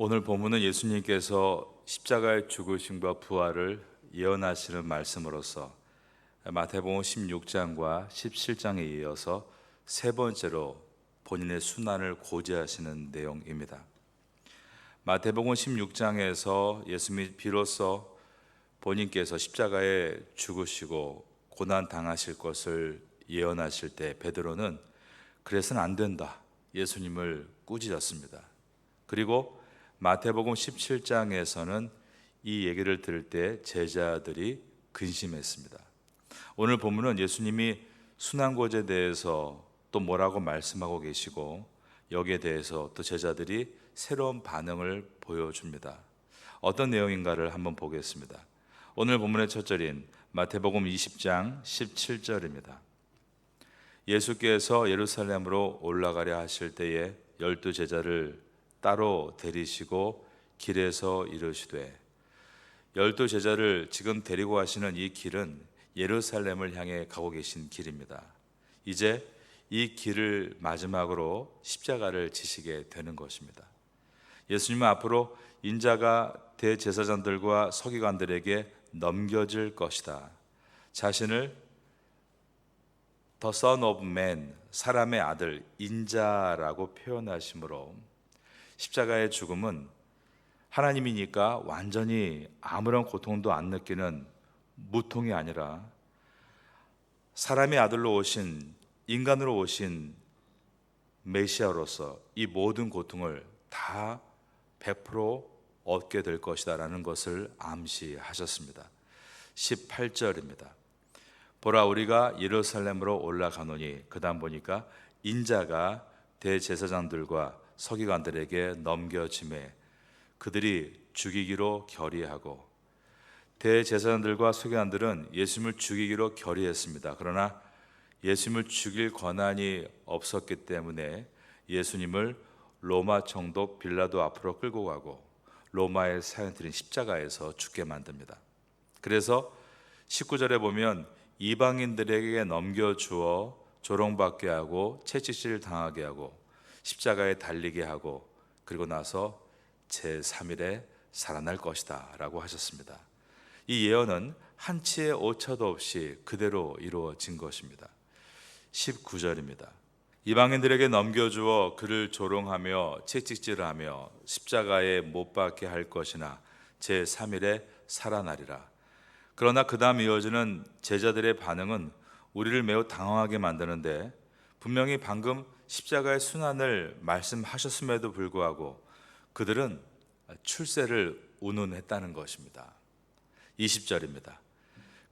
오늘 본문은 예수님께서 십자가의 죽으심과 부활을 예언하시는 말씀으로서 마태복음 16장과 17장에 이어서 세 번째로 본인의 순환을 고지하시는 내용입니다. 마태복음 16장에서 예수님이 비로소 본인께서 십자가에 죽으시고 고난 당하실 것을 예언하실 때 베드로는 그래서는 안 된다, 예수님을 꾸짖었습니다. 그리고 마태복음 17장에서는 이 얘기를 들을 때 제자들이 근심했습니다. 오늘 본문은 예수님이 순환고제에 대해서 또 뭐라고 말씀하고 계시고 여기에 대해서 또 제자들이 새로운 반응을 보여줍니다. 어떤 내용인가를 한번 보겠습니다. 오늘 본문의 첫 절인 마태복음 20장 17절입니다. 예수께서 예루살렘으로 올라가려 하실 때에 12 제자를 따로 데리시고 길에서 이르시되, 12 제자를 지금 데리고 가시는 이 길은 예루살렘을 향해 가고 계신 길입니다. 이제 이 길을 마지막으로 십자가를 지시게 되는 것입니다. 예수님은 앞으로 인자가 대제사장들과 서기관들에게 넘겨질 것이다, 자신을 The Son of Man, 사람의 아들, 인자라고 표현하시므로 십자가의 죽음은 하나님이니까 완전히 아무런 고통도 안 느끼는 무통이 아니라 사람의 아들로 오신, 인간으로 오신 메시아로서 이 모든 고통을 다 100% 얻게 될 것이다 라는 것을 암시하셨습니다. 18절입니다. 보라, 우리가 예루살렘으로 올라가노니, 그 다음 보니까 인자가 대제사장들과 서기관들에게 넘겨짐에 그들이 죽이기로 결의하고, 대제사장들과 서기관들은 예수님을 죽이기로 결의했습니다. 그러나 예수님을 죽일 권한이 없었기 때문에 예수님을 로마 총독 빌라도 앞으로 끌고 가고 로마의 사형들인 십자가에서 죽게 만듭니다. 그래서 19절에 보면 이방인들에게 넘겨주어 조롱받게 하고 채찍질 당하게 하고 십자가에 달리게 하고 그리고 나서 제3일에 살아날 것이다 라고 하셨습니다. 이 예언은 한치의 오차도 없이 그대로 이루어진 것입니다. 19절입니다. 이방인들에게 넘겨주어 그를 조롱하며 채찍질하며 십자가에 못 박게 할 것이나 제3일에 살아나리라. 그러나 그 다음 이어지는 제자들의 반응은 우리를 매우 당황하게 만드는데, 분명히 방금 십자가의 순환을 말씀하셨음에도 불구하고 그들은 출세를 운운했다는 것입니다. 20절입니다.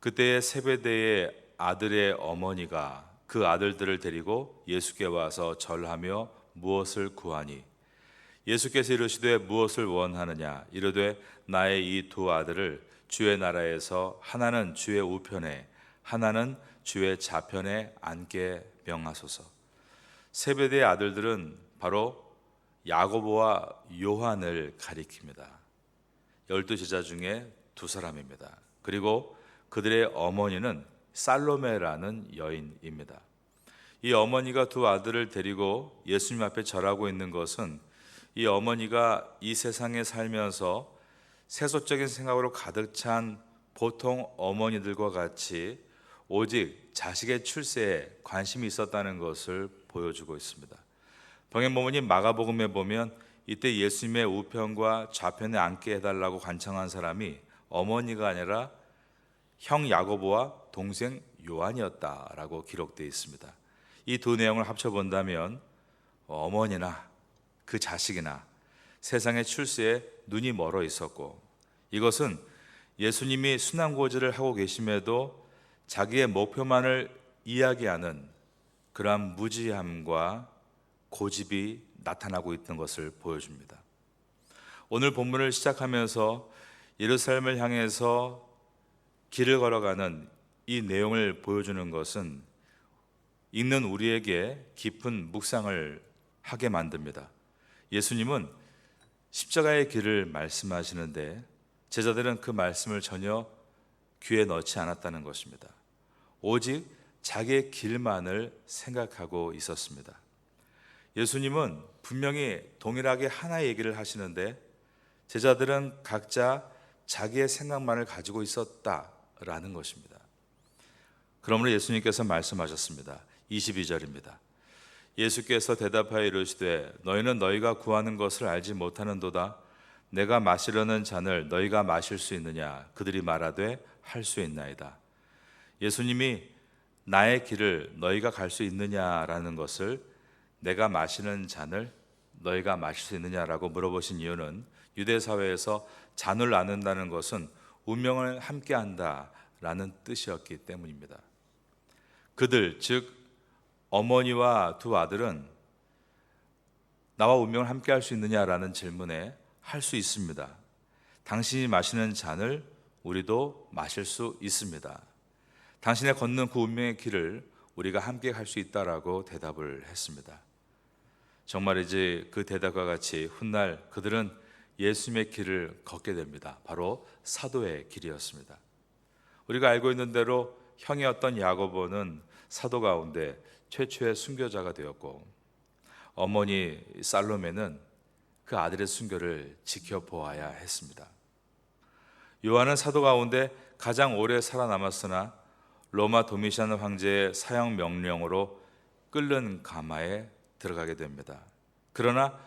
그때의 세베대의 아들의 어머니가 그 아들들을 데리고 예수께 와서 절하며 무엇을 구하니, 예수께서 이르시되 무엇을 원하느냐, 이르되 나의 이 두 아들을 주의 나라에서 하나는 주의 우편에 하나는 주의 좌편에 앉게 명하소서. 세베대의 아들들은 바로 야고보와 요한을 가리킵니다. 12 제자 중에 두 사람입니다. 그리고 그들의 어머니는 살로메라는 여인입니다. 이 어머니가 두 아들을 데리고 예수님 앞에 절하고 있는 것은, 이 어머니가 이 세상에 살면서 세속적인 생각으로 가득 찬 보통 어머니들과 같이 오직 자식의 출세에 관심이 있었다는 것을 보여주고 있습니다. 병행본문인 마가복음에 보면 이때 예수님의 우편과 좌편에 앉게 해달라고 간청한 사람이 어머니가 아니라 형 야고보와 동생 요한이었다라고 기록되어 있습니다. 이 두 내용을 합쳐본다면 어머니나 그 자식이나 세상의 출세에 눈이 멀어 있었고, 이것은 예수님이 순환고지를 하고 계심에도 자기의 목표만을 이야기하는 그러한 무지함과 고집이 나타나고 있던 것을 보여줍니다. 오늘 본문을 시작하면서 예루살렘을 향해서 길을 걸어가는 이 내용을 보여주는 것은 읽는 우리에게 깊은 묵상을 하게 만듭니다. 예수님은 십자가의 길을 말씀하시는데 제자들은 그 말씀을 전혀 귀에 넣지 않았다는 것입니다. 오직 자기의 길만을 생각하고 있었습니다. 예수님은 분명히 동일하게 하나의 얘기를 하시는데 제자들은 각자 자기의 생각만을 가지고 있었다라는 것입니다. 그러므로 예수님께서 말씀하셨습니다. 22절입니다. 예수께서 대답하여 이르시되 너희는 너희가 구하는 것을 알지 못하는도다. 내가 마시려는 잔을 너희가 마실 수 있느냐? 그들이 말하되 할 수 있나이다. 예수님이 나의 길을 너희가 갈 수 있느냐라는 것을, 내가 마시는 잔을 너희가 마실 수 있느냐라고 물어보신 이유는, 유대 사회에서 잔을 나눈다는 것은 운명을 함께한다라는 뜻이었기 때문입니다. 그들, 즉 어머니와 두 아들은 나와 운명을 함께할 수 있느냐라는 질문에 할 수 있습니다. 당신이 마시는 잔을 우리도 마실 수 있습니다. 당신의 걷는 그 운명의 길을 우리가 함께 갈 수 있다라고 대답을 했습니다. 정말이지 그 대답과 같이 훗날 그들은 예수님의 길을 걷게 됩니다. 바로 사도의 길이었습니다. 우리가 알고 있는 대로 형이었던 야고보는 사도 가운데 최초의 순교자가 되었고, 어머니 살로메는 그 아들의 순교를 지켜보아야 했습니다. 요한은 사도 가운데 가장 오래 살아남았으나 로마 도미시안 황제의 사형 명령으로 끓는 가마에 들어가게 됩니다. 그러나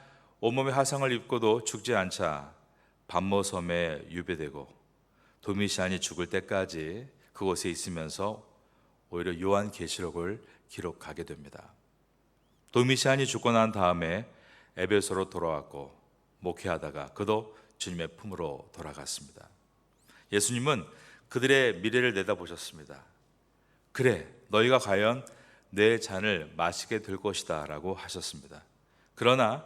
온몸에 화상을 입고도 죽지 않자 반모섬에 유배되고 도미시안이 죽을 때까지 그곳에 있으면서 오히려 요한계시록을 기록하게 됩니다. 도미시안이 죽고 난 다음에 에베소로 돌아왔고 목회하다가 그도 주님의 품으로 돌아갔습니다. 예수님은 그들의 미래를 내다보셨습니다. 그래, 너희가 과연 내 잔을 마시게 될 것이다 라고 하셨습니다. 그러나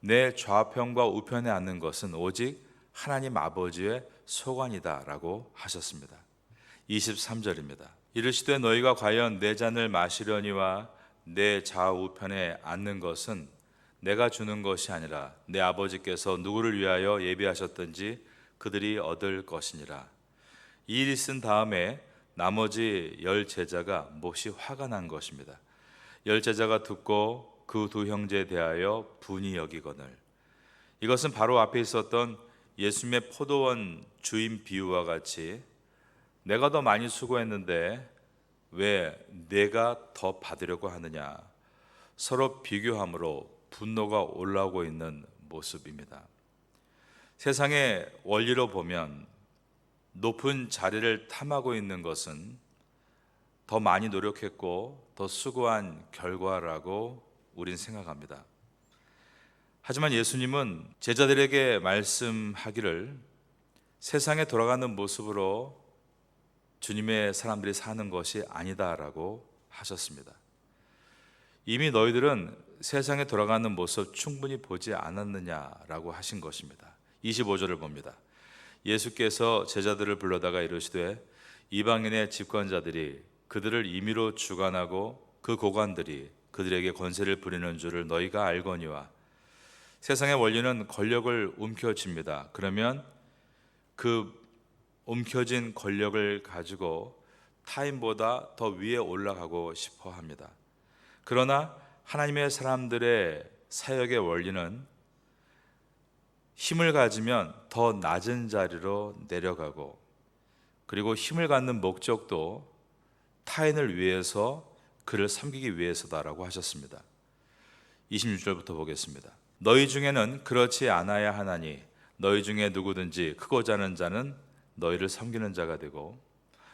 내 좌편과 우편에 앉는 것은 오직 하나님 아버지의 소관이다 라고 하셨습니다. 23절입니다. 이르시되 너희가 과연 내 잔을 마시려니와 내 좌우편에 앉는 것은 내가 주는 것이 아니라 내 아버지께서 누구를 위하여 예비하셨든지 그들이 얻을 것이니라. 이 일이 쓴 다음에 나머지 10 제자가 몹시 화가 난 것입니다. 10 제자가 듣고 그 두 형제에 대하여 분이 여기거늘. 이것은 바로 앞에 있었던 예수님의 포도원 주인 비유와 같이 내가 더 많이 수고했는데 왜 내가 더 받으려고 하느냐, 서로 비교함으로 분노가 올라오고 있는 모습입니다. 세상의 원리로 보면 높은 자리를 탐하고 있는 것은 더 많이 노력했고 더 수고한 결과라고 우린 생각합니다. 하지만 예수님은 제자들에게 말씀하기를 세상에 돌아가는 모습으로 주님의 사람들이 사는 것이 아니다라고 하셨습니다. 이미 너희들은 세상에 돌아가는 모습 충분히 보지 않았느냐라고 하신 것입니다. 25절을 봅니다. 예수께서 제자들을 불러다가 이르시되 이방인의 집권자들이 그들을 임의로 주관하고 그 고관들이 그들에게 권세를 부리는 줄을 너희가 알거니와 세상의 원리는 권력을 움켜쥡니다. 그러면 그 움켜진 권력을 가지고 타인보다 더 위에 올라가고 싶어 합니다. 그러나 하나님의 사람들의 사역의 원리는 힘을 가지면 더 낮은 자리로 내려가고, 그리고 힘을 갖는 목적도 타인을 위해서 그를 섬기기 위해서다라고 하셨습니다. 26절부터 보겠습니다. 너희 중에는 그렇지 않아야 하나니 너희 중에 누구든지 크고자 하는 자는 너희를 섬기는 자가 되고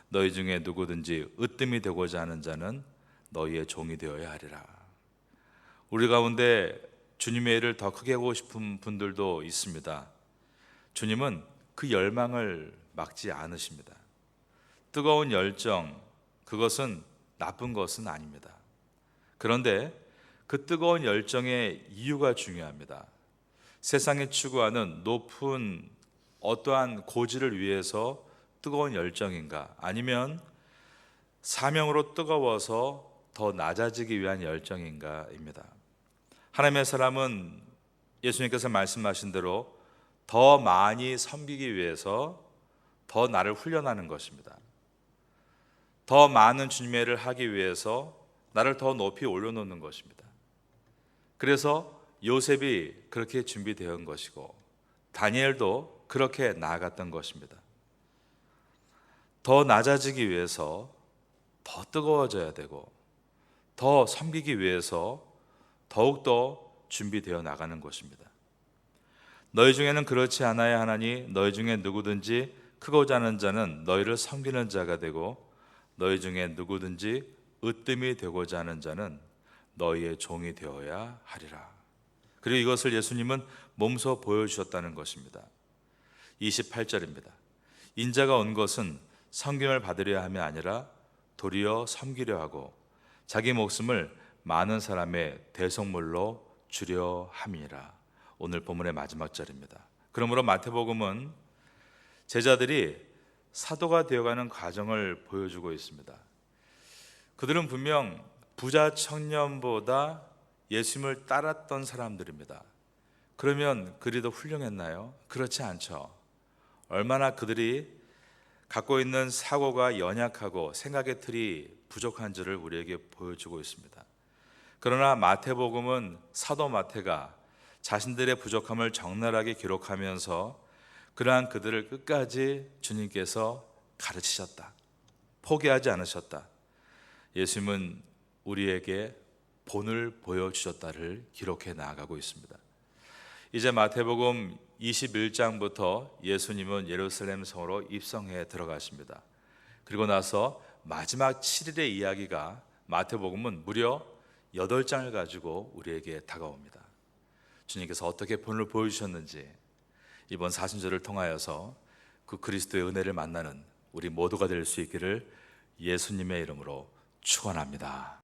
너희 중에 누구든지 으뜸이 되고자 하는 자는 너희의 종이 되어야 하리라. 우리 가운데 주님의 일을 더 크게 하고 싶은 분들도 있습니다. 주님은 그 열망을 막지 않으십니다. 뜨거운 열정, 그것은 나쁜 것은 아닙니다. 그런데 그 뜨거운 열정의 이유가 중요합니다. 세상에 추구하는 높은 어떠한 고지를 위해서 뜨거운 열정인가, 아니면 사명으로 뜨거워서 더 낮아지기 위한 열정인가입니다. 하나님의 사람은 예수님께서 말씀하신 대로 더 많이 섬기기 위해서 더 나를 훈련하는 것입니다. 더 많은 주님의 일을 하기 위해서 나를 더 높이 올려놓는 것입니다. 그래서 요셉이 그렇게 준비되어 온 것이고, 다니엘도 그렇게 나아갔던 것입니다. 더 낮아지기 위해서 더 뜨거워져야 되고 더 섬기기 위해서 더욱더 준비되어 나가는 것입니다. 너희 중에는 그렇지 않아야 하나니 너희 중에 누구든지 크고자 하는 자는 너희를 섬기는 자가 되고 너희 중에 누구든지 으뜸이 되고자 하는 자는 너희의 종이 되어야 하리라. 그리고 이것을 예수님은 몸소 보여주셨다는 것입니다. 28절입니다. 인자가 온 것은 섬김을 받으려 함이 아니라 도리어 섬기려 하고 자기 목숨을 많은 사람의 대속물로 주려 함이라. 오늘 본문의 마지막 절입니다. 그러므로 마태복음은 제자들이 사도가 되어가는 과정을 보여주고 있습니다. 그들은 분명 부자 청년보다 예수님을 따랐던 사람들입니다. 그러면 그리 더 훌륭했나요? 그렇지 않죠. 얼마나 그들이 갖고 있는 사고가 연약하고 생각의 틀이 부족한지를 우리에게 보여주고 있습니다. 그러나 마태복음은 사도 마태가 자신들의 부족함을 적나라하게 기록하면서 그러한 그들을 끝까지 주님께서 가르치셨다. 포기하지 않으셨다. 예수님은 우리에게 본을 보여주셨다를 기록해 나아가고 있습니다. 이제 마태복음 21장부터 예수님은 예루살렘 성으로 입성해 들어가십니다. 그리고 나서 마지막 7일의 이야기가 마태복음은 무려 8장을 가지고 우리에게 다가옵니다. 주님께서 어떻게 본을 보여주셨는지 이번 사순절을 통하여서 그 그리스도의 은혜를 만나는 우리 모두가 될 수 있기를 예수님의 이름으로 축원합니다.